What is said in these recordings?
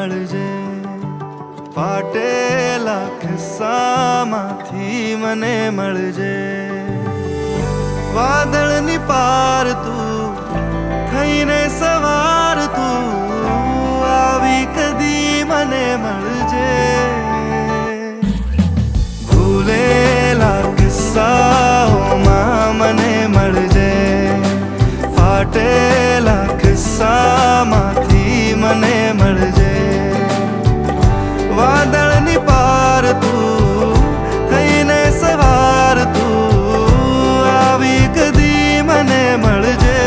મળજે ફાટેલા ખિસ્સામાંથી મને મળજે વાદળની પાર તું થઈને સવાર તું આવી કદી મને મળજે ભૂલેલા કિસ્સાઓમાં મને મળજે ફાટેલા કિસ્સામાંથી મને મળજે વાદળની પાર તું થઈને સવાર તું આવી કદી મને મળજે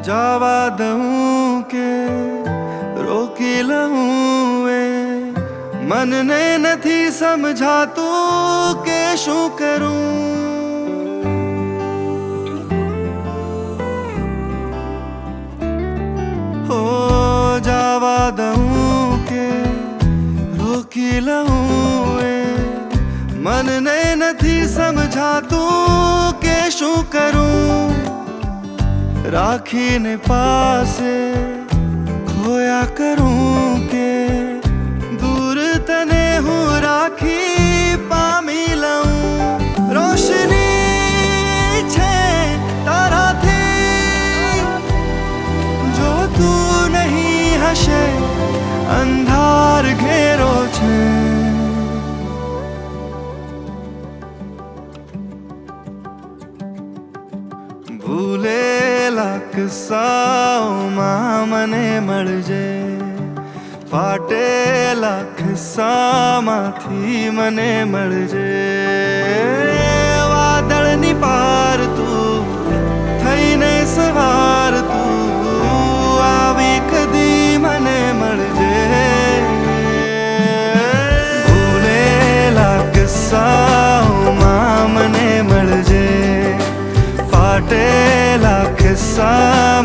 जावा दूं के रोकी लूं ए मन ने नहीं समझाતું કે શું કરું हो जावा दूं के रोकी लूं ए मन ने नहीं समझाતું કે શું કરું રાખીને પાસે ખોયા કરું કે દૂર તને હું રાખી પામી લઉં રોશની છે તારાથી જો તું નહીં હશે અંધાર ઘેરો છે ભૂલેલા કિસ્સાઓમાં મને મળજે ફાટેલા ખિસ્સામાંથી મને મળજે વાદળની પાર તું થઈને સવાર તું આવી કદી મને મળજે ભૂલેલા કિસ્સાઓમાં મને મળજે ફાટેલા કિસ્સા